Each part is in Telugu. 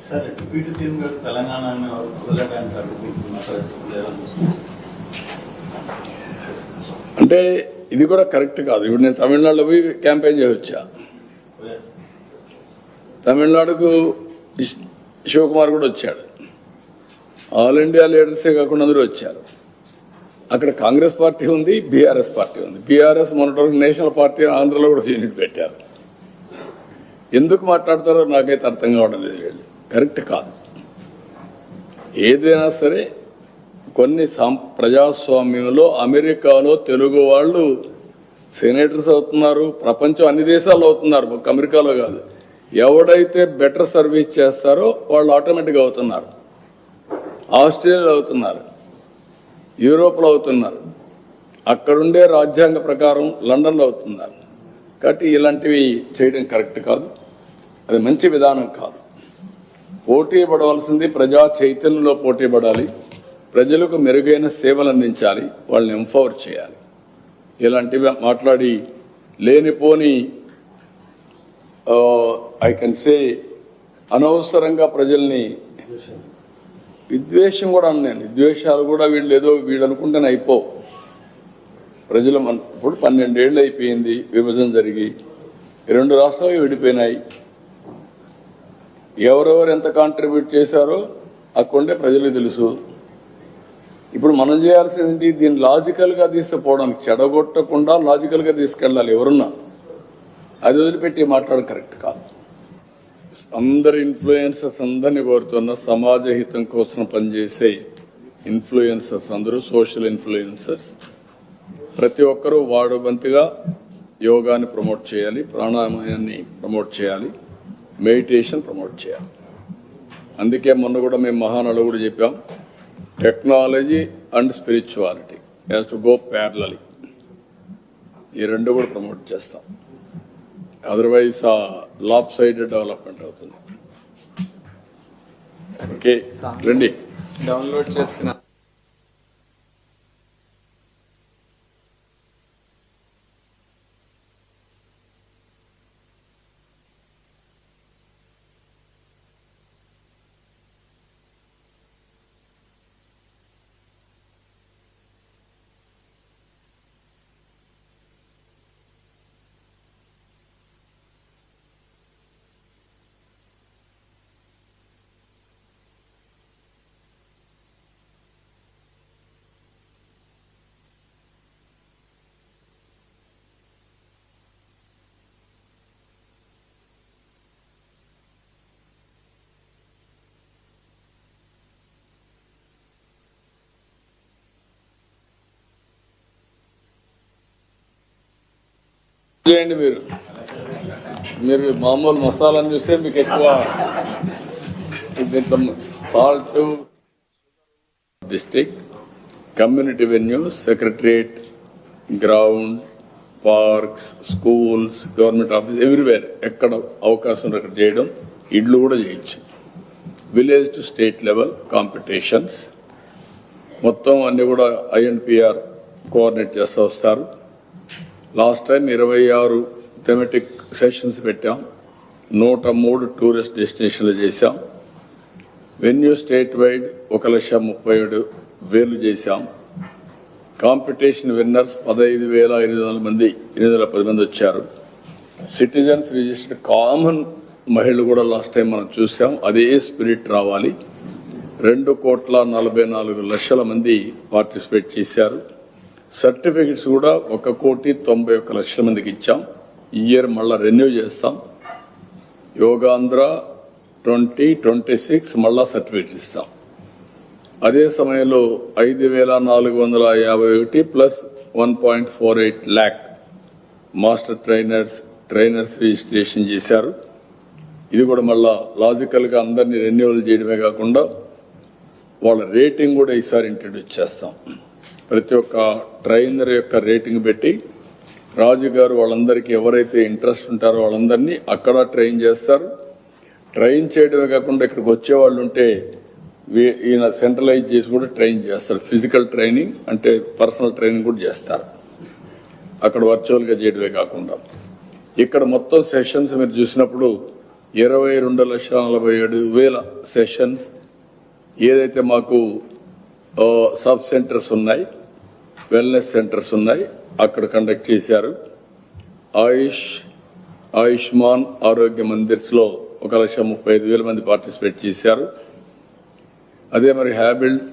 సార్ డిప్యూటీ సీఎం గారు తెలంగాణ వదలడానికి అడుగుతున్న పరిస్థితులు అంటే ఇది కూడా కరెక్ట్ కాదు. ఇప్పుడు నేను తమిళనాడులో పోయి క్యాంపెయిన్ చేయవచ్చా? తమిళనాడుకు శివకుమార్ కూడా వచ్చాడు, ఆల్ ఇండియా లీడర్సే కాకుండా అందరూ వచ్చారు. అక్కడ కాంగ్రెస్ పార్టీ ఉంది, బీఆర్ఎస్ పార్టీ ఉంది. బీఆర్ఎస్ మొన్నటి నేషనల్ పార్టీ ఆంధ్రలో కూడా యూనిట్ పెట్టారు. ఎందుకు మాట్లాడతారో నాకైతే అర్థం కావడం లేదు. వీళ్ళు కరెక్ట్ కాదు. ఏదైనా సరే కొన్ని ప్రజాస్వామ్యంలో అమెరికాలో తెలుగు వాళ్ళు సెనేటర్స్ అవుతున్నారు, ప్రపంచం అన్ని దేశాల్లో అవుతున్నారు, ఒక అమెరికాలో కాదు. ఎవడైతే బెటర్ సర్వీస్ చేస్తారో వాళ్ళు ఆటోమేటిక్గా అవుతున్నారు. ఆస్ట్రేలియాలో అవుతున్నారు, యూరోప్లో అవుతున్నారు, అక్కడుండే రాజ్యాంగ ప్రకారం లండన్లో అవుతున్నారు. కాబట్టి ఇలాంటివి చేయడం కరెక్ట్ కాదు, అది మంచి విధానం కాదు. పోటీ పడవలసింది ప్రజా చైతన్యంలో పోటీ పడాలి, ప్రజలకు మెరుగైన సేవలు అందించాలి, వాళ్ళని ఎంపవర్ చేయాలి. ఇలాంటివి మాట్లాడి లేనిపోని ఐ కెన్ సే అనవసరంగా ప్రజల్ని విద్వేషం కూడా అన్నాను. విద్వేషాలు కూడా వీళ్ళు అనుకుంటేనే అయిపో. ప్రజలు ఇప్పుడు 12 ఏళ్ళు అయిపోయింది విభజన జరిగి, 2 రాష్ట్రాలు విడిపోయినాయి. ఎవరెవరు ఎంత కాంట్రిబ్యూట్ చేశారో అక్కడే ప్రజలకు తెలుసు. ఇప్పుడు మనం చేయాల్సింది దీన్ని లాజికల్ గా తీసుకుపోవడానికి, చెడగొట్టకుండా లాజికల్ గా తీసుకెళ్లాలి. ఎవరున్నా అది వదిలిపెట్టి మాట్లాడడం కరెక్ట్ కాదు. అందరు ఇన్ఫ్లుయెన్సర్స్ అందరినీ కోరుతున్న సమాజ హితం కోసం పనిచేసే ఇన్ఫ్లుయెన్సర్స్ అందరూ సోషల్ ఇన్ఫ్లుయెన్సర్స్ ప్రతి ఒక్కరూ వాడు వంతుగా యోగాని ప్రమోట్ చేయాలి, ప్రాణాయామాన్ని ప్రమోట్ చేయాలి, మెడిటేషన్ ప్రమోట్ చేయాలి. అందుకే మొన్న కూడా మేము మహానాడు కూడా చెప్పాం, technology and spirituality has to go parallelly. ఈ రెండు కూడా ప్రమోట్ చేస్తాం. అదర్వైజ్ ఆ లాప్ సైడెడ్ డెవలప్మెంట్ అవుతుంది. ఓకే రండి డౌన్లోడ్ చేసుకున్నా. చేయండి. మీరు మామూలు మసాలాను చూస్తే మీకు ఎక్కువ salt. District community venues, secretariat, ground, parks, schools, government office, everywhere ఎక్కడ అవకాశం అక్కడ చేయడం. ఇళ్ళు కూడా చేయొచ్చు. Village to state level competitions మొత్తం అన్ని కూడా ఐఎన్పిఆర్ కోఆర్డినేట్ చేస్తూ వస్తారు. లాస్ట్ టైం 26 థెమెటిక్ సెషన్స్ పెట్టాం, 103 టూరిస్ట్ డెస్టినేషన్లు చేశాం. వెన్యూ స్టేట్ వైడ్ 1,37,000 చేశాం. కాంపిటీషన్ విన్నర్స్ 15,810 మంది వచ్చారు. సిటిజన్స్ రిజిస్టర్డ్ కామన్ మహిళలు కూడా లాస్ట్ టైం మనం చూసాం. అదే స్పిరిట్ రావాలి. 2,44,00,000 మంది పార్టిసిపేట్ చేశారు. సర్టిఫికెట్స్ కూడా 1,91,00,000 మందికి ఇచ్చాం. ఈ ఇయర్ మళ్ళా రెన్యూ చేస్తాం. యోగాంధ్ర 2026 మళ్ళా సర్టిఫికెట్స్ ఇస్తాం. అదే సమయంలో 5,451 plus 1.48 lakh master trainers registration చేశారు. ఇది కూడా మళ్ళా లాజికల్ గా అందరినీ రెన్యూవల్ చేయడమే కాకుండా వాళ్ళ రేటింగ్ కూడా ఈసారి ఇంట్రడ్యూస్ చేస్తాం. ప్రతి ఒక్క ట్రైనర్ యొక్క రేటింగ్ పెట్టి రాజుగారు వాళ్ళందరికీ ఎవరైతే ఇంట్రెస్ట్ ఉంటారో వాళ్ళందరినీ అక్కడ ట్రైన్ చేస్తారు. ట్రైన్ చేయడమే కాకుండా ఇక్కడికి వచ్చేవాళ్ళు ఉంటే ఈయన సెంట్రలైజ్ చేసి కూడా ట్రైన్ చేస్తారు. ఫిజికల్ ట్రైనింగ్ అంటే పర్సనల్ ట్రైనింగ్ కూడా చేస్తారు. అక్కడ వర్చువల్ గా చేయడమే కాకుండా ఇక్కడ మొత్తం సెషన్స్ మీరు చూసినప్పుడు 22,47,000 సెషన్స్ ఏదైతే మాకు సబ్ సెంటర్స్ ఉన్నాయి, వెల్నెస్ సెంటర్స్ ఉన్నాయి, అక్కడ కండక్ట్ చేశారు. ఆయుష్మాన్ ఆరోగ్య మందిర్స్లో 1,35,000 మంది పార్టిసిపేట్ చేశారు. అదే మరి హ్యాబిల్డ్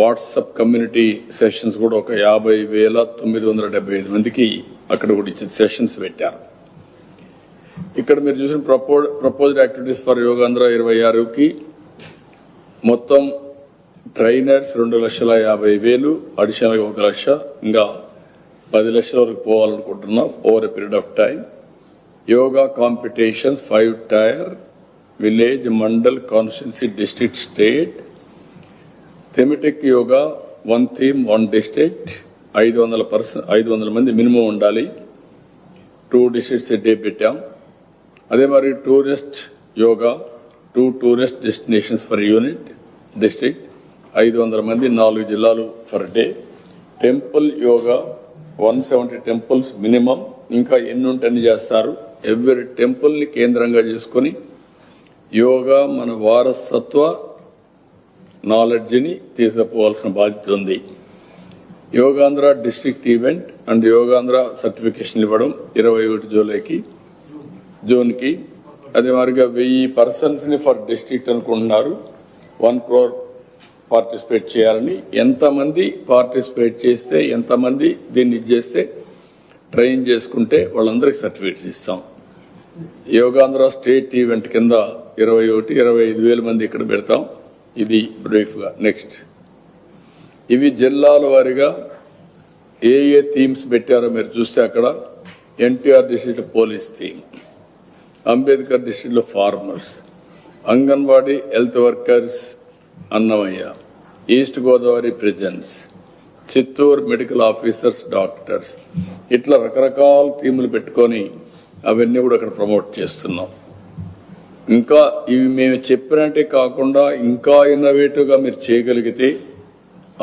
వాట్సాప్ కమ్యూనిటీ సెషన్స్ కూడా 50,975 మందికి అక్కడ కూడా ఇచ్చిన సెషన్స్ పెట్టారు. ఇక్కడ మీరు చూసిన ప్రపోజ్డ్ యాక్టివిటీస్ ఫర్ యోగాంధ్ర 26కి మొత్తం ట్రైనర్స్ 2,50,000, అడిషనల్గా 1 లక్ష, ఇంకా 10 లక్షల వరకు పోవాలనుకుంటున్నాం over a period of time. Yoga competitions 5 tier, village, mandal, constituency, district, state. Thematic yoga 1 theme 1 district, 500 మంది మినిమం ఉండాలి. 2 డిస్ట్రిక్ట్స్ డే పెట్టాం. అదే మరి tourist yoga 2 tourist destinations for unit district, 500 మంది 4 జిల్లాలు for day. Temple yoga 170 temples minimum, ఇంకా ఎన్ని ఉంటని చేస్తారు. ఎవ్రీ టెంపుల్ ని కేంద్రంగా చేసుకుని యోగా మన వారసత్వ నాలెడ్జ్ ని తీసుకుపోవాల్సిన బాధ్యత ఉంది. Yogandhra district event and Yogandhra certification ఇవ్వడం 21 జూన్కి. అదే మరిగా 1000 పర్సన్స్ ని ఫర్ డిస్ట్రిక్ట్ అనుకుంటున్నారు. 1 crore పార్టిసిపేట్ చేయాలని. ఎంతమంది పార్టిసిపేట్ చేస్తే, ఎంతమంది దీన్ని చేస్తే ట్రైన్ చేసుకుంటే వాళ్ళందరికీ సర్టిఫికేట్స్ ఇస్తాం. యోగాంధ్ర స్టేట్ ఈవెంట్ కింద 25,000 మంది ఇక్కడ పెడతాం. ఇది బ్రీఫ్గా. నెక్స్ట్, ఇవి జిల్లాల వారీగా ఏ థీమ్స్ పెట్టారో మీరు చూస్తే అక్కడ NTR district police theme, Ambedkar డిస్ట్రిక్ట్లో farmers, anganwadi health workers Annamayya, east Godavari prisons, Chittoor medical officers doctors, ఇట్లా రకరకాల థీములు పెట్టుకొని అవన్నీ కూడా అక్కడ ప్రమోట్ చేస్తున్నాం. ఇంకా ఇవి మేము చెప్పినట్టే కాకుండా ఇంకా ఇన్నోవేటివ్గా మీరు చేయగలిగితే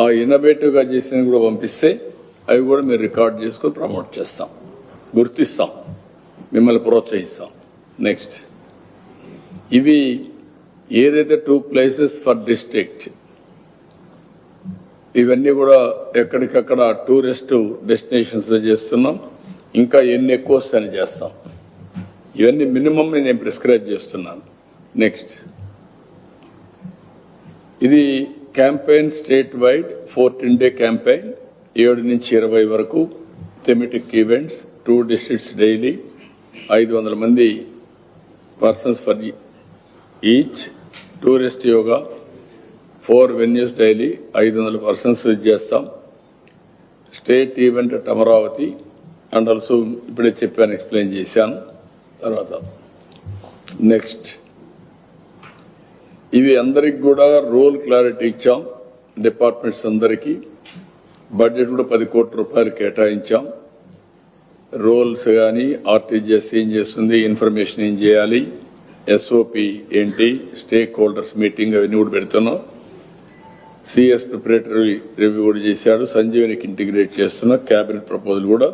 ఆ ఇన్నోవేటివ్గా చేసినవి కూడా పంపిస్తే అవి కూడా మీరు రికార్డ్ చేసుకొని ప్రమోట్ చేస్తాం, గుర్తిస్తాం, మిమ్మల్ని ప్రోత్సహిస్తాం. నెక్స్ట్, ఇవి ఏదైతే 2 places ఫర్ డిస్ట్రిక్ట్, ఇవన్నీ కూడా ఎక్కడికక్కడ టూరిస్ట్ డెస్టినేషన్స్ లో చేస్తున్నాం. ఇంకా ఎన్ని ఎక్కువ వస్తాయని చేస్తాం. ఇవన్నీ మినిమం నేను ప్రిస్క్రైబ్ చేస్తున్నాను. నెక్స్ట్, ఇది campaign state wide 14-day campaign, 7 నుంచి 20 వరకు. థెమెటిక్ ఈవెంట్స్ 2 districts డైలీ, 500 మంది persons for each. Tourist yoga 4 venues daily, 500 persons చేస్తాం. State event at Amaravati and also ఇప్పుడే చెప్పాను, ఎక్స్ప్లెయిన్ చేశాను. తర్వాత నెక్స్ట్, ఇవి అందరికి కూడా రోల్ క్లారిటీ ఇచ్చాం. డిపార్ట్మెంట్స్ అందరికీ బడ్జెట్ కూడా 10 కోట్ల రూపాయలు కేటాయించాం. రోల్స్ కానీ, ఆర్టీజీఎస్ ఏం చేస్తుంది, ఇన్ఫర్మేషన్ ఏం చేయాలి, ఎస్ఓపి ఏంటి, స్టేక్ హోల్డర్స్ మీటింగ్ అవన్నీ కూడా పెడుతున్నాం. సిఎస్ ప్రిపరేటరీ రివ్యూ కూడా చేశాడు. సంజీవనికి ఇంటిగ్రేట్ చేస్తున్న క్యాబినెట్ ప్రపోజల్ కూడా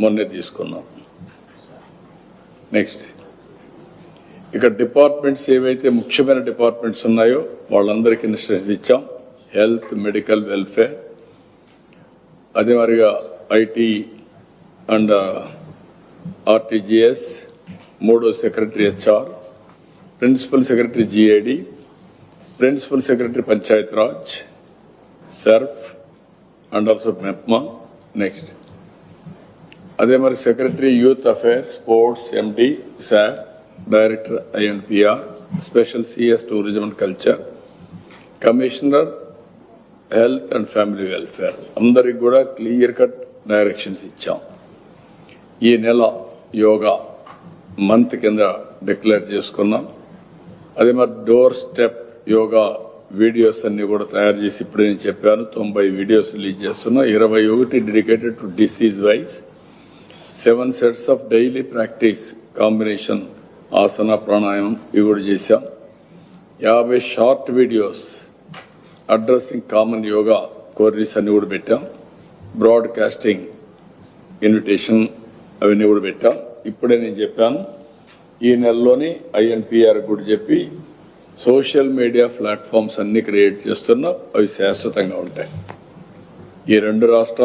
మొన్నే తీసుకున్నాం. నెక్స్ట్, ఇక డిపార్ట్మెంట్స్ ఏవైతే ముఖ్యమైన డిపార్ట్మెంట్స్ ఉన్నాయో వాళ్ళందరికీ ఇన్స్ట్రక్షన్స్ ఇచ్చాం. హెల్త్, మెడికల్, వెల్ఫేర్, అదే మరిగా ఐటీ అండ్ ఆర్టీజీఎస్, 3వ secretary HR, principal secretary GAD, principal secretary panchayat raj, SERP and also MEPMA. Next, అదే మరి secretary youth affairs, sports, MD, SAAP, director INPR, special CS tourism and culture, commissioner health and family welfare. అందరికి కూడా క్లియర్ కట్ డైరెక్షన్స్ ఇచ్చాం. ఈ నెల యోగా మంత్ కింద డిక్లేర్ చేసుకున్నాం. అదే మరి డోర్ స్టెప్ యోగా వీడియోస్ అన్ని కూడా తయారు చేసి ఇప్పుడు నేను చెప్పాను 90 వీడియోస్ రిలీజ్ చేస్తున్నా. 21 dedicated to disease wise, 7 sets of daily practice combination asana, pranayama ఇవి కూడా చేశాం. 50 short videos addressing common yoga queries అన్ని కూడా పెట్టాం. బ్రాడ్కాస్టింగ్ ఇన్విటేషన్ అవన్నీ కూడా పెట్టాం. ఇప్పుడే నేను చెప్పాను ఈ నెలలోని INPR కూడా చెప్పి సోషల్ మీడియా ప్లాట్ఫామ్స్ అన్ని క్రియేట్ చేస్తున్నాం. అవి శాశ్వతంగా ఉంటాయి. ఈ రెండు రాష్ట్రాలు